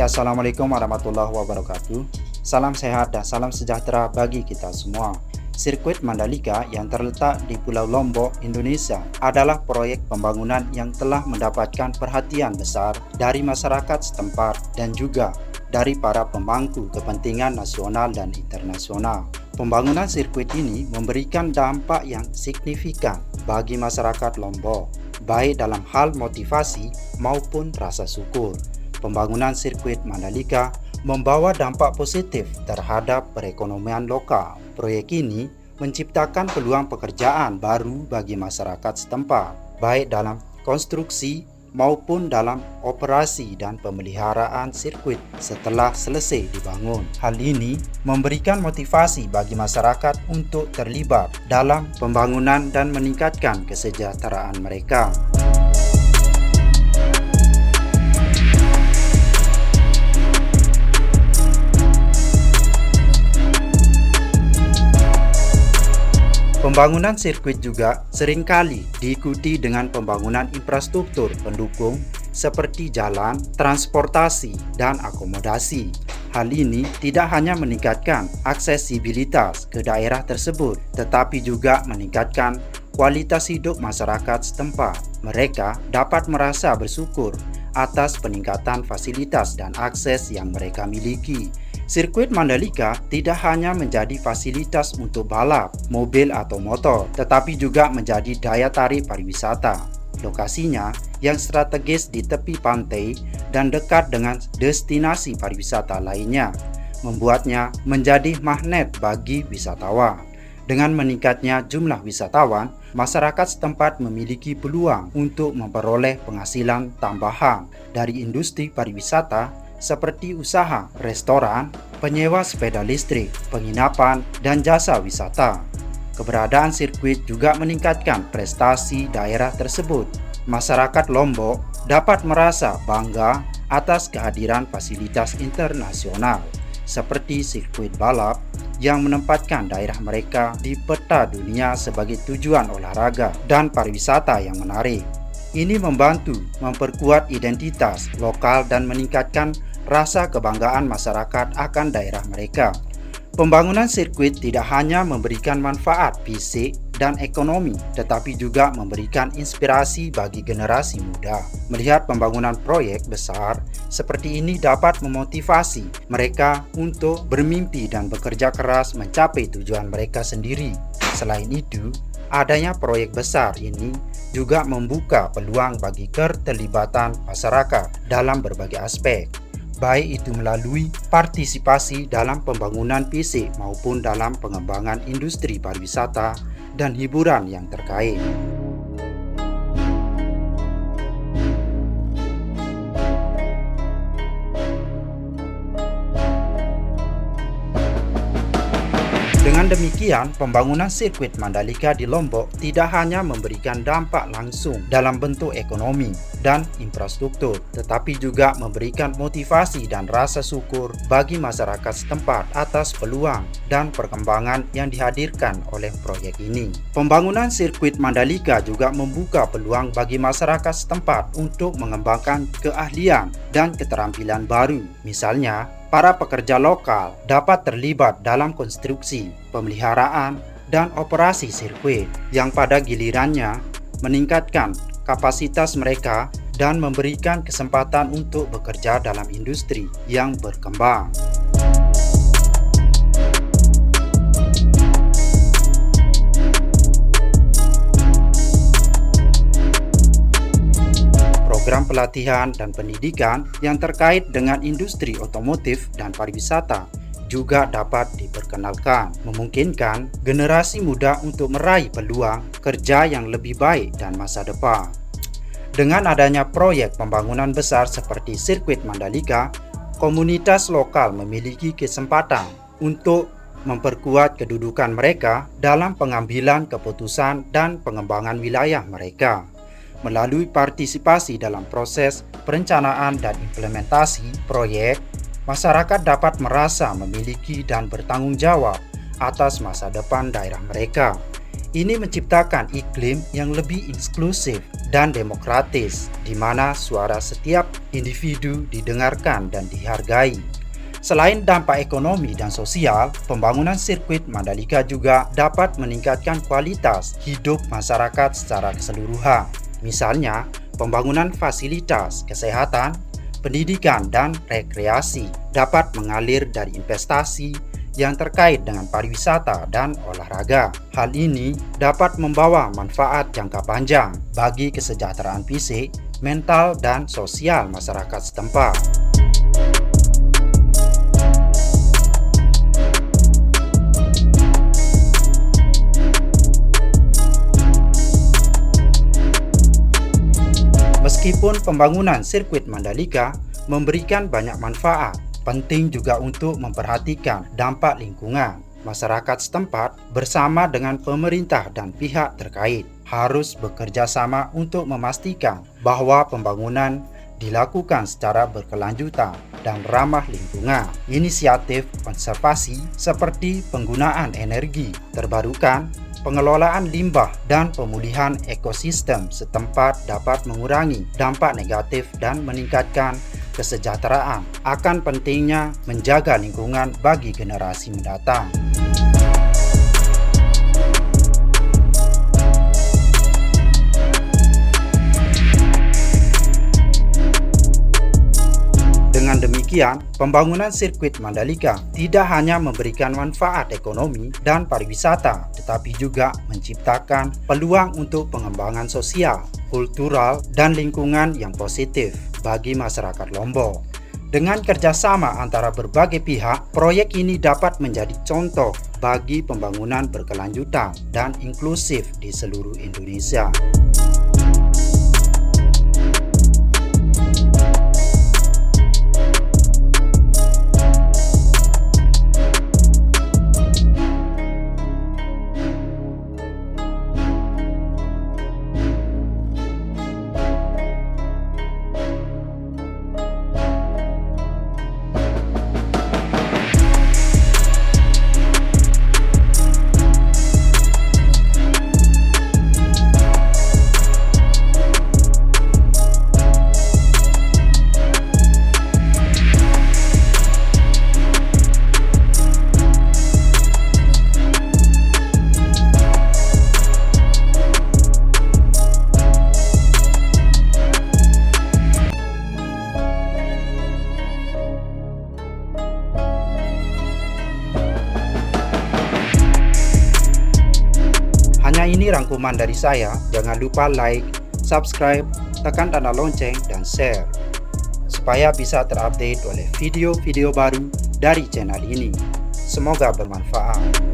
Oke, Assalamualaikum warahmatullahi wabarakatuh. Salam sehat dan salam sejahtera bagi kita semua. Sirkuit Mandalika yang terletak di Pulau Lombok, Indonesia adalah proyek pembangunan yang telah mendapatkan perhatian besar dari masyarakat setempat dan juga dari para pemangku kepentingan nasional dan internasional. Pembangunan sirkuit ini memberikan dampak yang signifikan bagi masyarakat Lombok, baik dalam hal motivasi maupun rasa syukur. Pembangunan sirkuit Mandalika membawa dampak positif terhadap perekonomian lokal. Proyek ini menciptakan peluang pekerjaan baru bagi masyarakat setempat, baik dalam konstruksi maupun dalam operasi dan pemeliharaan sirkuit setelah selesai dibangun. Hal ini memberikan motivasi bagi masyarakat untuk terlibat dalam pembangunan dan meningkatkan kesejahteraan mereka. Pembangunan sirkuit juga seringkali diikuti dengan pembangunan infrastruktur pendukung seperti jalan, transportasi, dan akomodasi. Hal ini tidak hanya meningkatkan aksesibilitas ke daerah tersebut, tetapi juga meningkatkan kualitas hidup masyarakat setempat. Mereka dapat merasa bersyukur atas peningkatan fasilitas dan akses yang mereka miliki. Sirkuit Mandalika tidak hanya menjadi fasilitas untuk balap, mobil atau motor, tetapi juga menjadi daya tarik pariwisata. Lokasinya yang strategis di tepi pantai dan dekat dengan destinasi pariwisata lainnya, membuatnya menjadi magnet bagi wisatawan. Dengan meningkatnya jumlah wisatawan, masyarakat setempat memiliki peluang untuk memperoleh penghasilan tambahan dari industri pariwisata seperti usaha restoran, penyewa sepeda listrik, penginapan, dan jasa wisata. Keberadaan sirkuit juga meningkatkan prestasi daerah tersebut. Masyarakat Lombok dapat merasa bangga atas kehadiran fasilitas internasional seperti sirkuit balap yang menempatkan daerah mereka di peta dunia sebagai tujuan olahraga dan pariwisata yang menarik. Ini membantu memperkuat identitas lokal dan meningkatkan rasa kebanggaan masyarakat akan daerah mereka. Pembangunan sirkuit tidak hanya memberikan manfaat fisik dan ekonomi, tetapi juga memberikan inspirasi bagi generasi muda. Melihat pembangunan proyek besar seperti ini dapat memotivasi mereka untuk bermimpi dan bekerja keras mencapai tujuan mereka sendiri. Selain itu, adanya proyek besar ini juga membuka peluang bagi keterlibatan masyarakat dalam berbagai aspek, baik itu melalui partisipasi dalam pembangunan fisik maupun dalam pengembangan industri pariwisata dan hiburan yang terkait. Dengan demikian, pembangunan sirkuit Mandalika di Lombok tidak hanya memberikan dampak langsung dalam bentuk ekonomi dan infrastruktur, tetapi juga memberikan motivasi dan rasa syukur bagi masyarakat setempat atas peluang dan perkembangan yang dihadirkan oleh proyek ini. Pembangunan sirkuit Mandalika juga membuka peluang bagi masyarakat setempat untuk mengembangkan keahlian dan keterampilan baru. Misalnya, para pekerja lokal dapat terlibat dalam konstruksi, pemeliharaan, dan operasi sirkuit yang pada gilirannya meningkatkan kapasitas mereka dan memberikan kesempatan untuk bekerja dalam industri yang berkembang. Program pelatihan dan pendidikan yang terkait dengan industri otomotif dan pariwisata juga dapat diperkenalkan, memungkinkan generasi muda untuk meraih peluang kerja yang lebih baik dan masa depan. Dengan adanya proyek pembangunan besar seperti sirkuit Mandalika, komunitas lokal memiliki kesempatan untuk memperkuat kedudukan mereka dalam pengambilan keputusan dan pengembangan wilayah mereka. Melalui partisipasi dalam proses perencanaan dan implementasi proyek, masyarakat dapat merasa memiliki dan bertanggung jawab atas masa depan daerah mereka. Ini menciptakan iklim yang lebih inklusif dan demokratis, di mana suara setiap individu didengarkan dan dihargai. Selain dampak ekonomi dan sosial, pembangunan sirkuit Mandalika juga dapat meningkatkan kualitas hidup masyarakat secara keseluruhan. Misalnya, pembangunan fasilitas kesehatan, pendidikan, dan rekreasi dapat mengalir dari investasi yang terkait dengan pariwisata dan olahraga. Hal ini dapat membawa manfaat jangka panjang bagi kesejahteraan fisik, mental, dan sosial masyarakat setempat. Meskipun pembangunan sirkuit Mandalika memberikan banyak manfaat, penting juga untuk memperhatikan dampak lingkungan. Masyarakat setempat bersama dengan pemerintah dan pihak terkait harus bekerja sama untuk memastikan bahwa pembangunan dilakukan secara berkelanjutan dan ramah lingkungan. Inisiatif konservasi seperti penggunaan energi terbarukan, pengelolaan limbah, dan pemulihan ekosistem setempat dapat mengurangi dampak negatif dan meningkatkan kesejahteraan. Akan pentingnya menjaga lingkungan bagi generasi mendatang. Dengan demikian, pembangunan sirkuit Mandalika tidak hanya memberikan manfaat ekonomi dan pariwisata, tetapi juga menciptakan peluang untuk pengembangan sosial, kultural, dan lingkungan yang positif bagi masyarakat Lombok. Dengan kerjasama antara berbagai pihak, proyek ini dapat menjadi contoh bagi pembangunan berkelanjutan dan inklusif di seluruh Indonesia. Hanya ini rangkuman dari saya. Jangan lupa like, subscribe, tekan tanda lonceng, dan share supaya bisa terupdate oleh video-video baru dari channel ini. Semoga bermanfaat.